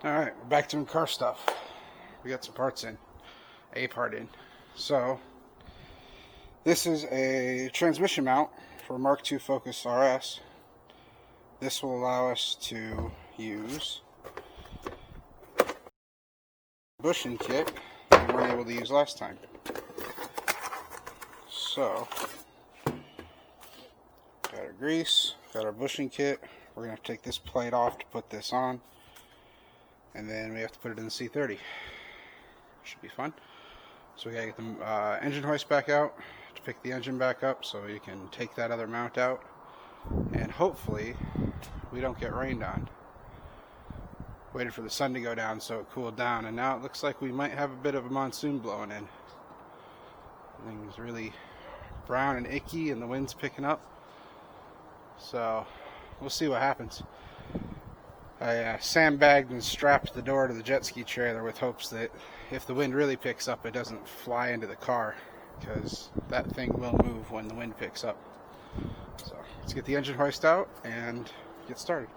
Alright, we're back doing car stuff. We got some parts in. A part in. So, this is a transmission mount for MKII Focus RS. This will allow us to use bushing kit that we weren't able to use last time. So, got our grease, got our bushing kit. We're going to have to take this plate off to put this on. And then we have to put it in the C30. Should be fun. So we gotta get the engine hoist back out to pick the engine back up so you can take that other mount out. And hopefully we don't get rained on. Waited for the sun to go down so it cooled down, and now it looks like we might have a bit of a monsoon blowing in. Everything's really brown and icky and the wind's picking up. So we'll see what happens. I sandbagged and strapped the door to the jet ski trailer with hopes that if the wind really picks up, it doesn't fly into the car, because that thing will move when the wind picks up. So let's get the engine hoist out and get started.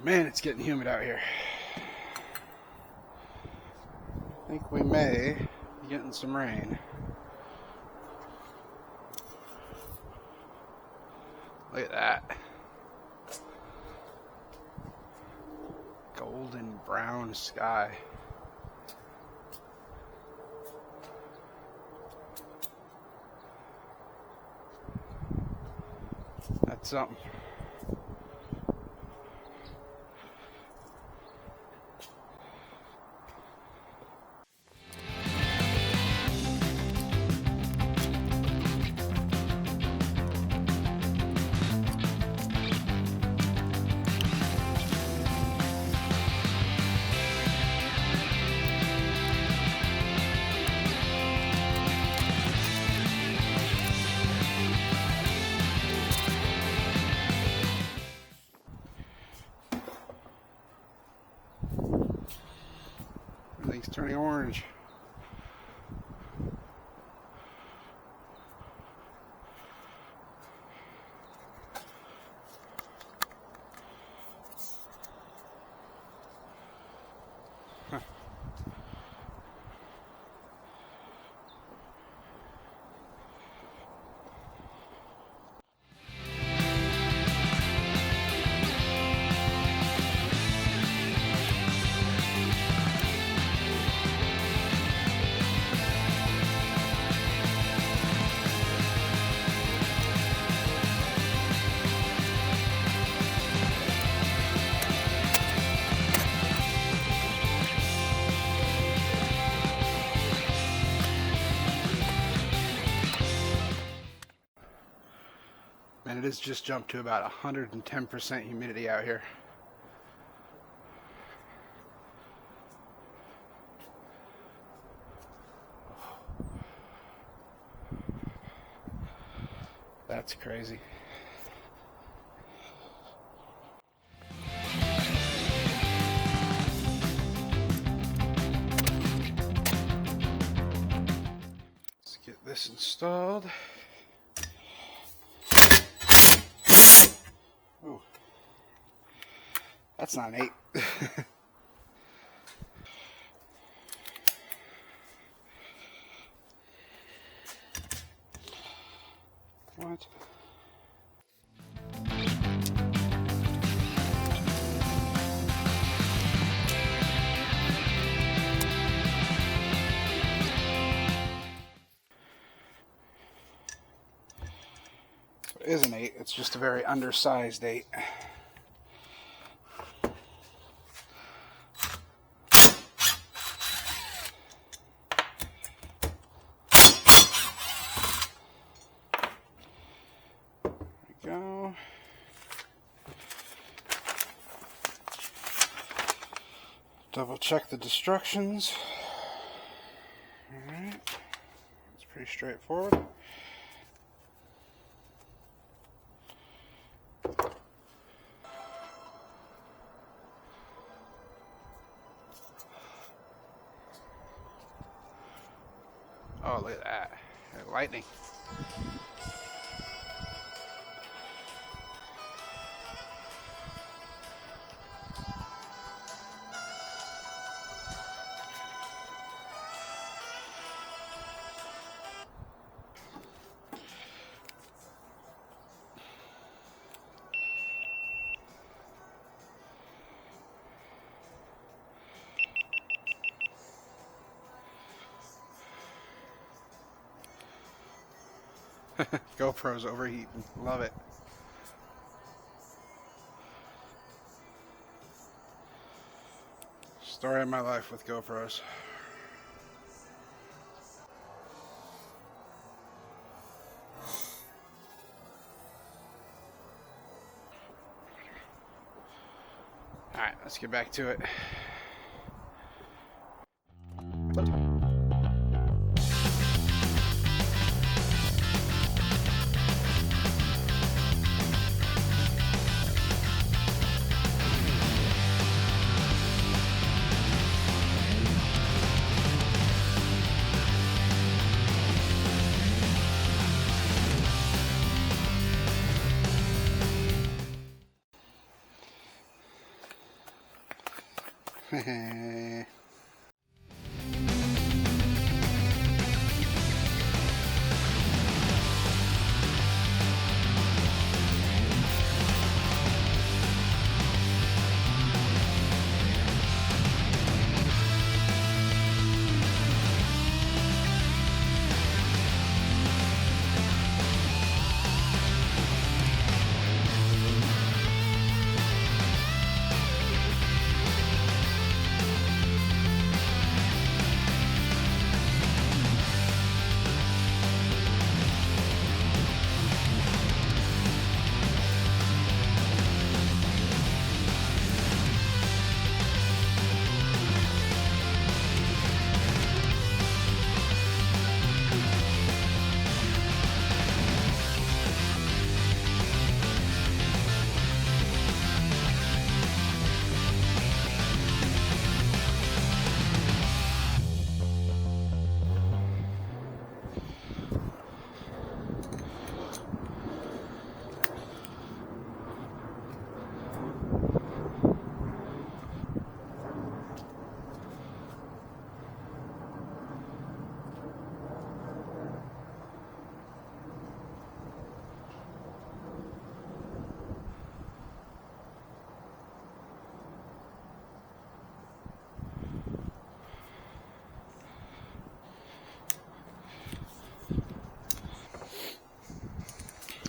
Man, it's getting humid out here. I think we may be getting some rain. Look at that. Golden brown sky. That's something. Everything's turning orange. Huh. And it has just jumped to about 110% humidity out here. That's crazy. Let's get this installed. Ooh. That's not an 8. What? It is an 8, it's just a very undersized 8. Double check the destructions. Alright, it's pretty straightforward. Oh, look at that. Lightning. GoPro's overheating. Love it. Story of my life with GoPros. Alright, let's get back to it.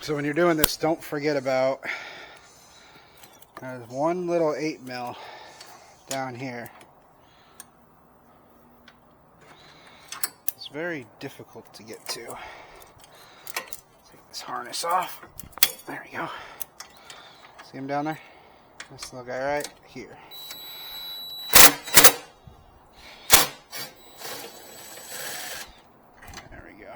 So when you're doing this, don't forget about there's one little 8mm down here. It's very difficult to get to. Take this harness off. There we go. See him down there? This little guy right here. There we go.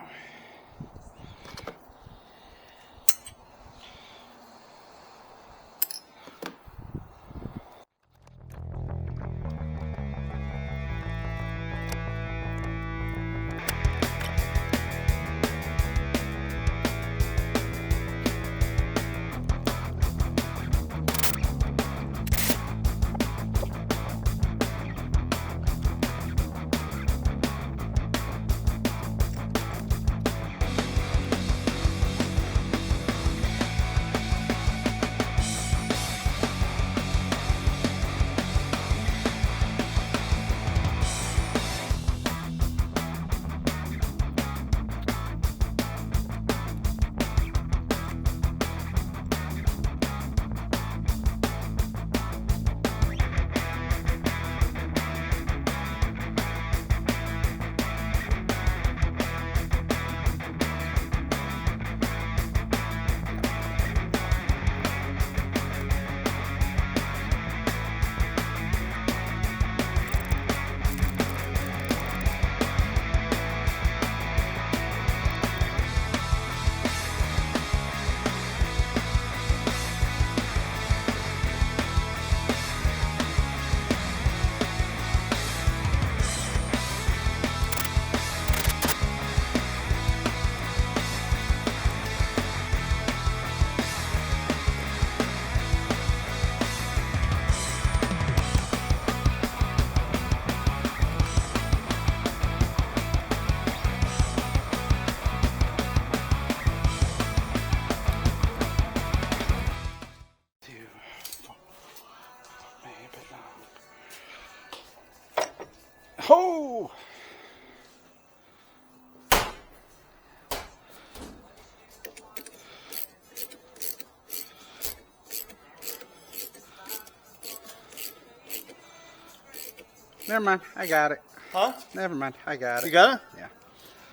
Never mind. I got it. Huh? Never mind. I got it. You got it? Yeah.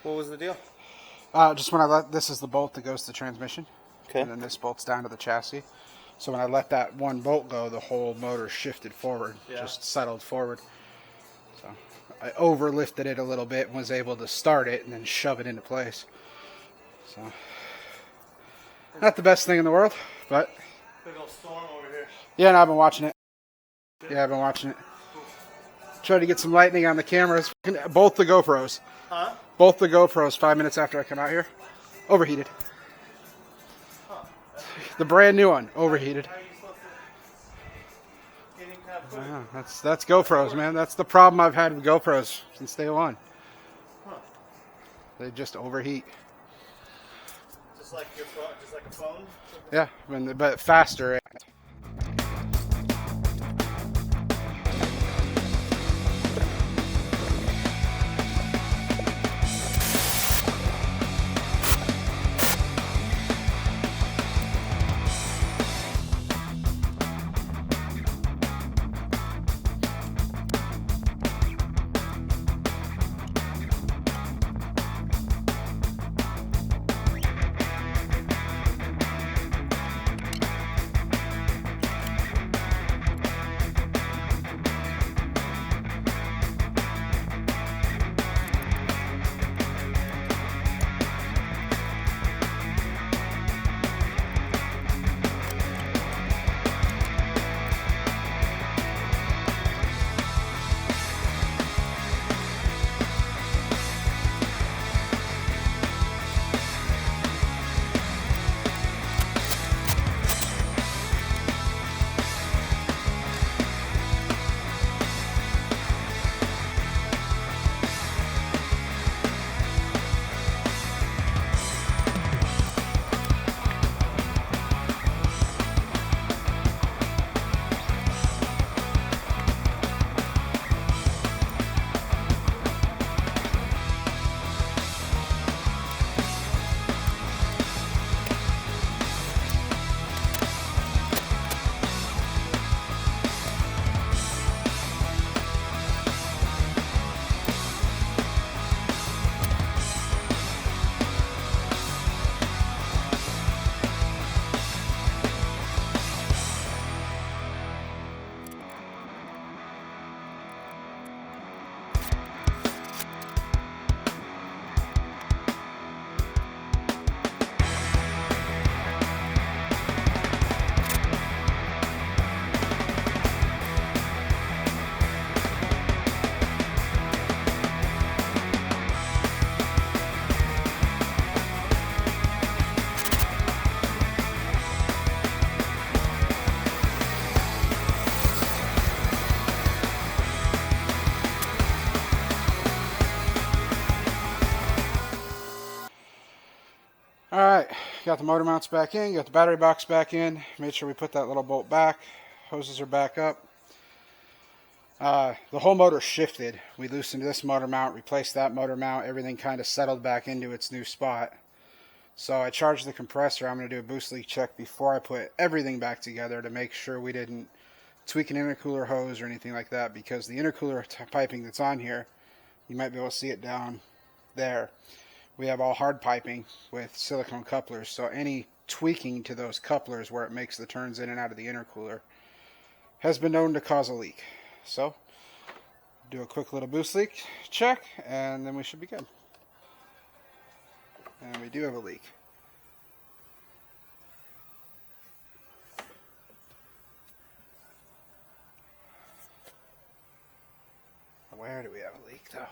What was the deal? Just when I let, this is the bolt that goes to the transmission. Okay. And then this bolts down to the chassis. So when I let that one bolt go, the whole motor shifted forward, just settled forward. So I overlifted it a little bit and was able to start it and then shove it into place. So not the best thing in the world, but Big old storm over here. yeah, no, I've been watching it. Yeah, I've been watching it. Tried to get some lightning on the cameras. Both the GoPros. Huh? Both the GoPros 5 minutes after I come out here. Overheated. The brand new one, overheated. How are you supposed to get any kind of footage? Yeah, that's GoPros, man. That's the problem I've had with GoPros since day one. Huh. They just overheat. Just like your phone, just like a phone? Yeah, but faster. Alright, got the motor mounts back in, got the battery box back in, made sure we put that little bolt back, hoses are back up. The whole motor shifted. We loosened this motor mount, replaced that motor mount, everything kind of settled back into its new spot. So I charged the compressor. I'm going to do a boost leak check before I put everything back together to make sure we didn't tweak an intercooler hose or anything like that, because the intercooler piping that's on here, you might be able to see it down there. We have all hard piping with silicone couplers, so any tweaking to those couplers where it makes the turns in and out of the intercooler has been known to cause a leak. So, do a quick little boost leak check, and then we should be good. And we do have a leak. Where do we have a leak, though?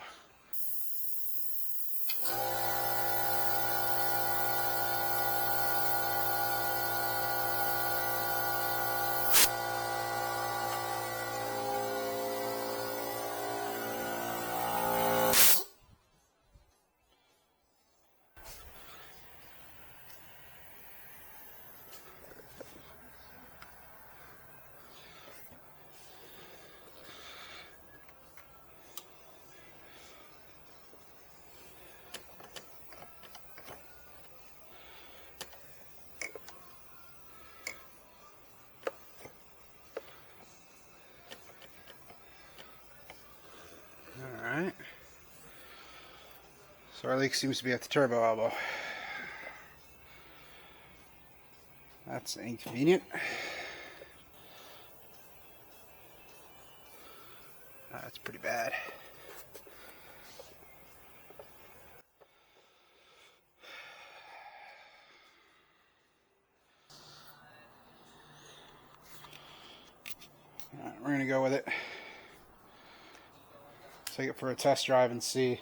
So our leak seems to be at the turbo elbow. That's inconvenient. That's pretty bad. All right, we're gonna go with it. Take it for a test drive and see.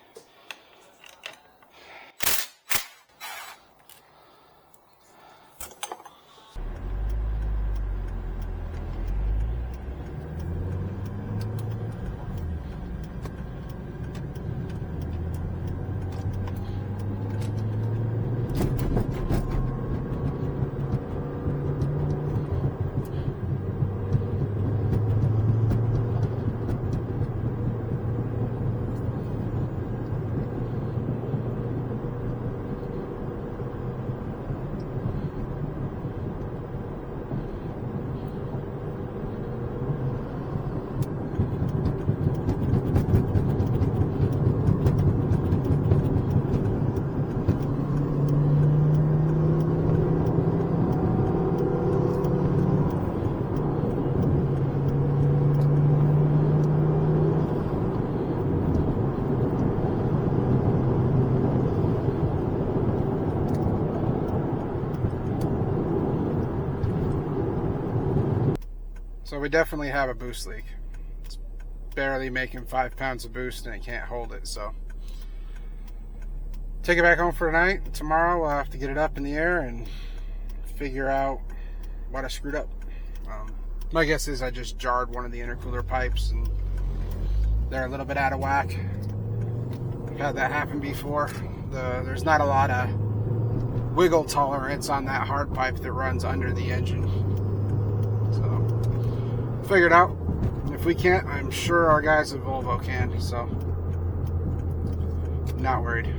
So we definitely have a boost leak. It's barely making 5 pounds of boost and it can't hold it, so take it back home for tonight. Tomorrow we'll have to get it up in the air and figure out what I screwed up. My guess is I just jarred one of the intercooler pipes and they're a little bit out of whack. I've had that happen before. There's not a lot of wiggle tolerance on that hard pipe that runs under the engine. Figure it out. If we can't, I'm sure our guys at Volvo can, so not worried.